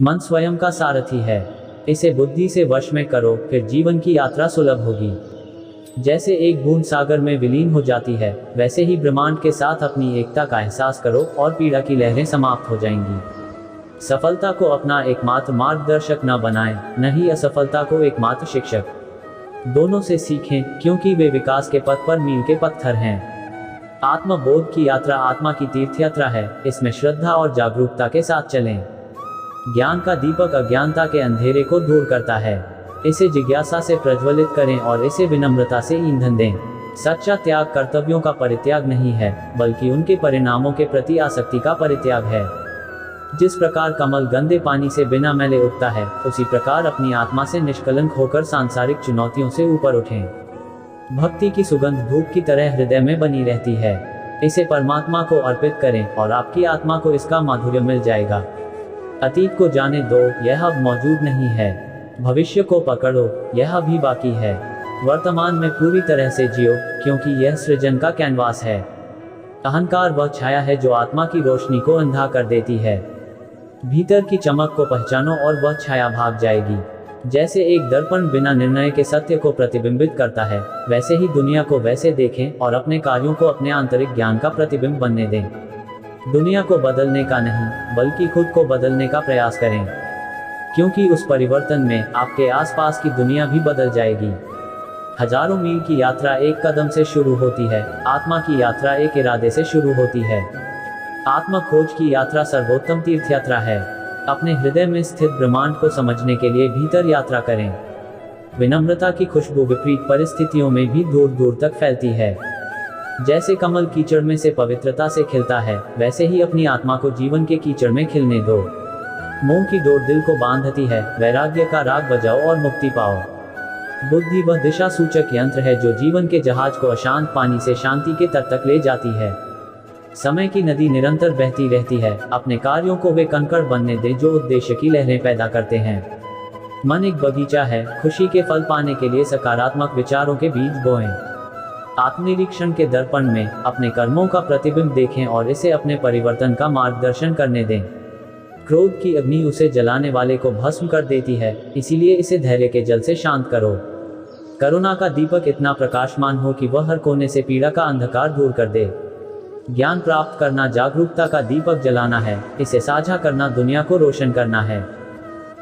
मन स्वयं का सारथी है। इसे बुद्धि से वश में करो, फिर जीवन की यात्रा सुलभ होगी। जैसे एक बूंद सागर में विलीन हो जाती है, वैसे ही ब्रह्मांड के साथ अपनी एकता का एहसास करो और पीड़ा की लहरें समाप्त हो जाएंगी। सफलता को अपना एकमात्र मार्गदर्शक न बनाएं, न ही असफलता को एकमात्र शिक्षक। दोनों से सीखें, क्योंकि वे विकास के पथ पर मील के पत्थर हैं। आत्मबोध की यात्रा आत्मा की तीर्थ यात्रा है। इसमें श्रद्धा और जागरूकता के साथ चलें। ज्ञान का दीपक अज्ञानता के अंधेरे को दूर करता है। इसे जिज्ञासा से प्रज्वलित करें और इसे विनम्रता से ईंधन दें। सच्चा त्याग कर्तव्यों का परित्याग नहीं है, बल्कि उनके परिणामों के प्रति आसक्ति का परित्याग है। जिस प्रकार कमल गंदे पानी से बिना मैले उगता है, उसी प्रकार अपनी आत्मा से निष्कलंक होकर सांसारिक चुनौतियों से ऊपर उठें। भक्ति की सुगंध धूप की तरह हृदय में बनी रहती है। इसे परमात्मा को अर्पित करें और आपकी आत्मा को इसका माधुर्य मिल जाएगा। अतीत को जाने दो, यह अब मौजूद नहीं है। भविष्य को पकड़ो, यह अभी बाकी है। वर्तमान में पूरी तरह से जियो, क्योंकि यह सृजन का कैनवास है। अहंकार वह छाया है जो आत्मा की रोशनी को अंधा कर देती है। भीतर की चमक को पहचानो और वह छाया भाग जाएगी। जैसे एक दर्पण बिना निर्णय के सत्य को प्रतिबिंबित करता है, वैसे ही दुनिया को वैसे देखें और अपने कार्यों को अपने आंतरिक ज्ञान का प्रतिबिंब बनने दें। दुनिया को बदलने का नहीं, बल्कि खुद को बदलने का प्रयास करें, क्योंकि उस परिवर्तन में आपके आसपास की दुनिया भी बदल जाएगी। हजारों मील की यात्रा एक कदम से शुरू होती है। आत्मा की यात्रा एक इरादे से शुरू होती है। आत्म खोज की यात्रा सर्वोत्तम तीर्थ यात्रा है। अपने हृदय में स्थित ब्रह्मांड को समझने के लिए भीतर यात्रा करें। विनम्रता की खुशबू विपरीत परिस्थितियों में भी दूर दूर तक फैलती है। जैसे कमल कीचड़ में से पवित्रता से खिलता है, वैसे ही अपनी आत्मा को जीवन के कीचड़ में खिलने दो। मोह की डोर दिल को बांधती है, वैराग्य का राग बजाओ और मुक्ति पाओ। बुद्धि वह दिशा सूचक यंत्र है जो जीवन के जहाज को अशांत पानी से शांति के तट तक ले जाती है। समय की नदी निरंतर बहती रहती है। अपने कार्यों को वे कंकड़ बनने दे जो उद्देश्य की लहरें पैदा करते हैं। मन एक बगीचा है, खुशी के फल पाने के लिए सकारात्मक विचारों के बीज बोएं। आत्मनिरीक्षण के दर्पण में अपने कर्मों का प्रतिबिंब देखें और इसे अपने परिवर्तन का मार्गदर्शन करने दें। क्रोध की अग्नि उसे जलाने वाले को भस्म कर देती है, इसीलिए इसे धैर्य के जल से शांत करो। करुणा का दीपक इतना प्रकाशमान हो कि वह हर कोने से पीड़ा का अंधकार दूर कर दे। ज्ञान प्राप्त करना जागरूकता का दीपक जलाना है, इसे साझा करना दुनिया को रोशन करना है।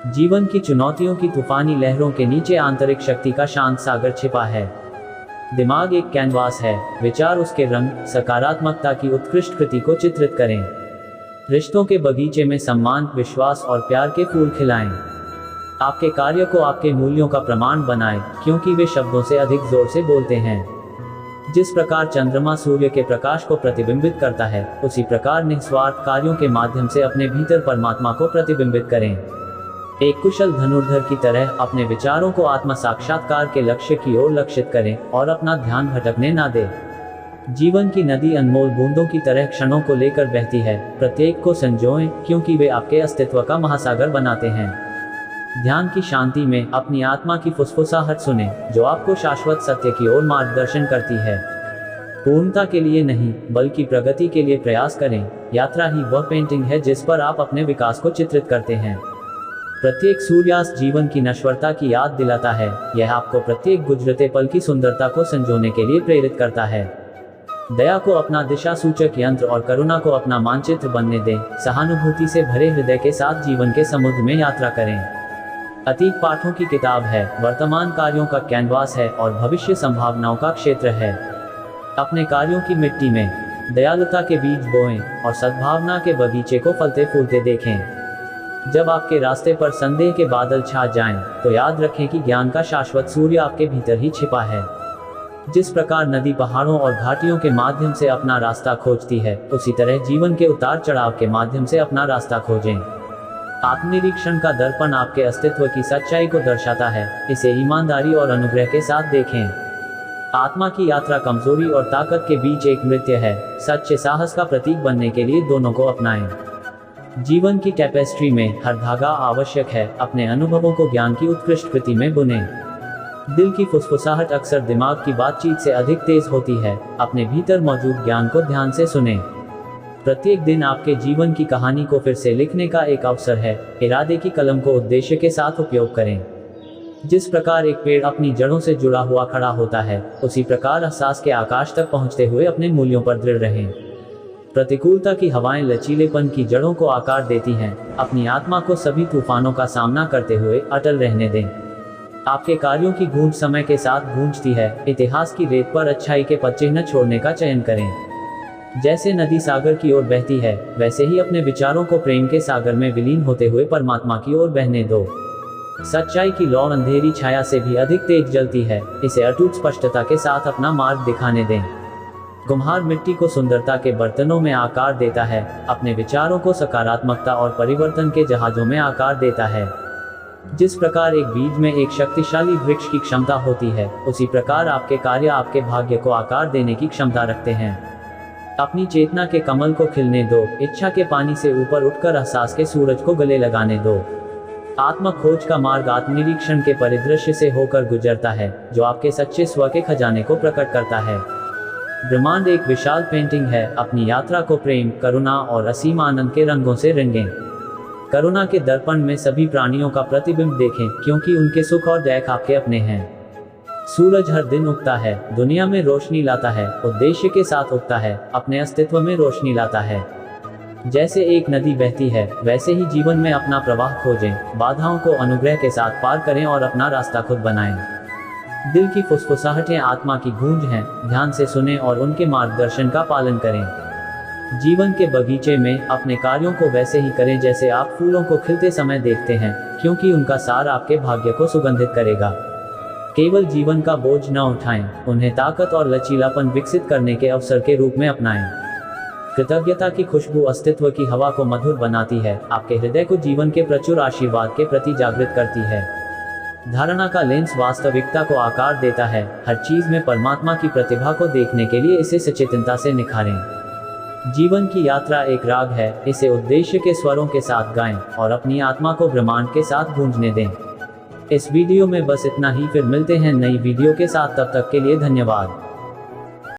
जीवन की चुनौतियों की तूफानी लहरों के नीचे आंतरिक शक्ति का शांत सागर छिपा है। दिमाग एक कैनवास है, विचार उसके रंग, सकारात्मकता की उत्कृष्ट कृति को चित्रित करें। रिश्तों के बगीचे में सम्मान, विश्वास और प्यार के फूल खिलाएं। आपके कार्य को आपके मूल्यों का प्रमाण बनाएं, क्योंकि वे शब्दों से अधिक जोर से बोलते हैं। जिस प्रकार चंद्रमा सूर्य के प्रकाश को प्रतिबिंबित करता है, उसी प्रकार निस्वार्थ कार्यों के माध्यम से अपने भीतर परमात्मा को प्रतिबिंबित करें। एक कुशल धनुर्धर की तरह अपने विचारों को आत्म साक्षात्कार के लक्ष्य की ओर लक्षित करें और अपना ध्यान भटकने ना दें। जीवन की नदी अनमोल बूंदों की तरह क्षणों को लेकर बहती है। प्रत्येक को संजोएं, क्योंकि वे आपके अस्तित्व का महासागर बनाते हैं। ध्यान की शांति में अपनी आत्मा की फुसफुसाहट सुने, जो आपको शाश्वत सत्य की ओर मार्गदर्शन करती है। पूर्णता के लिए नहीं, बल्कि प्रगति के लिए प्रयास करें। यात्रा ही वह पेंटिंग है जिस पर आप अपने विकास को चित्रित करते हैं। प्रत्येक सूर्यास्त जीवन की नश्वरता की याद दिलाता है। यह आपको प्रत्येक गुजरते पल की सुंदरता को संजोने के लिए प्रेरित करता है। दया को अपना दिशा सूचक यंत्र और करुणा को अपना मानचित्र बनने दें। सहानुभूति से भरे हृदय के साथ जीवन के समुद्र में यात्रा करें। अतीत पाठों की किताब है, वर्तमान कार्यों का कैनवास है और भविष्य संभावनाओं का क्षेत्र है। अपने कार्यों की मिट्टी में दयालुता के बीज बोएं और सद्भावना के बगीचे को फलते फूलते देखें। जब आपके रास्ते पर संदेह के बादल छा जाएं, तो याद रखें कि ज्ञान का शाश्वत सूर्य आपके भीतर ही छिपा है। जिस प्रकार नदी पहाड़ों और घाटियों के माध्यम से अपना रास्ता खोजती है, उसी तरह जीवन के उतार चढ़ाव के माध्यम से अपना रास्ता खोजें। आत्मनिरीक्षण का दर्पण आपके अस्तित्व की सच्चाई को दर्शाता है। इसे ईमानदारी और अनुग्रह के साथ देखें। आत्मा की यात्रा कमजोरी और ताकत के बीच एक नृत्य है। सच्चे साहस का प्रतीक बनने के लिए दोनों को अपनाएं। जीवन की टेपेस्ट्री में हर धागा आवश्यक है। अपने अनुभवों को ज्ञान की उत्कृष्ट कृति में बुनें। दिल की फुसफुसाहट अक्सर दिमाग की बातचीत से अधिक तेज होती है। अपने भीतर मौजूद ज्ञान को ध्यान से सुनें। प्रत्येक दिन आपके जीवन की कहानी को फिर से लिखने का एक अवसर है। इरादे की कलम को उद्देश्य के साथ उपयोग करें। जिस प्रकार एक पेड़ अपनी जड़ों से जुड़ा हुआ खड़ा होता है, उसी प्रकार एहसास के आकाश तक पहुंचते हुए अपने मूल्यों पर दृढ़ रहें। प्रतिकूलता की हवाएं लचीलेपन की जड़ों को आकार देती हैं। अपनी आत्मा को सभी तूफानों का सामना करते हुए अटल रहने दें। आपके कार्यों की गूंज समय के साथ गूंजती है। इतिहास की रेत पर अच्छाई के पदचिह्न छोड़ने का चयन करें। जैसे नदी सागर की ओर बहती है, वैसे ही अपने विचारों को प्रेम के सागर में विलीन होते हुए परमात्मा की ओर बहने दो। सच्चाई की लौ अंधेरी छाया से भी अधिक तेज जलती है। इसे अटूट स्पष्टता के साथ अपना मार्ग दिखाने दें। कुम्हार मिट्टी को सुंदरता के बर्तनों में आकार देता है, अपने विचारों को सकारात्मकता और परिवर्तन के जहाजों में आकार देता है। जिस प्रकार एक बीज में एक शक्तिशाली वृक्ष की क्षमता होती है, उसी प्रकार आपके कार्य आपके भाग्य को आकार देने की क्षमता रखते हैं। अपनी चेतना के कमल को खिलने दो। इच्छा के पानी से ऊपर उठकर एहसास के सूरज को गले लगाने दो। आत्म खोज का मार्ग आत्मनिरीक्षण के परिदृश्य से होकर गुजरता है, जो आपके सच्चे स्व के खजाने को प्रकट करता है। ब्रह्मांड एक विशाल पेंटिंग है। अपनी यात्रा को प्रेम, करुणा और असीम आनंद के रंगों से रंगें। करुणा के दर्पण में सभी प्राणियों का प्रतिबिंब देखें, क्योंकि उनके सुख और दैख आपके अपने हैं। सूरज हर दिन उगता है, दुनिया में रोशनी लाता है, उद्देश्य के साथ उगता है, अपने अस्तित्व में रोशनी लाता है। जैसे एक नदी बहती है, वैसे ही जीवन में अपना प्रवाह खोजें। बाधाओं को अनुग्रह के साथ पार करें और अपना रास्ता खुद बनाएं। दिल की फुसफुसाहटें आत्मा की गूंज हैं। ध्यान से सुनें और उनके मार्गदर्शन का पालन करें। जीवन के बगीचे में अपने कार्यों को वैसे ही करें जैसे आप फूलों को खिलते समय देखते हैं, क्योंकि उनका सार आपके भाग्य को सुगंधित करेगा। केवल जीवन का बोझ न उठाएं, उन्हें ताकत और लचीलापन विकसित करने के अवसर के रूप में अपनाएं। कृतज्ञता की खुशबू अस्तित्व की हवा को मधुर बनाती है, आपके हृदय को जीवन के प्रचुर आशीर्वाद के प्रति जागृत करती है। धारणा का लेंस वास्तविकता को आकार देता है। हर चीज में परमात्मा की प्रतिभा को देखने के लिए इसे सचेतनता से निखारें। जीवन की यात्रा एक राग है, इसे उद्देश्य के स्वरों के साथ गाएं और अपनी आत्मा को ब्रह्मांड के साथ गूंजने दें। इस वीडियो में बस इतना ही। फिर मिलते हैं नई वीडियो के साथ, तब तक के लिए धन्यवाद।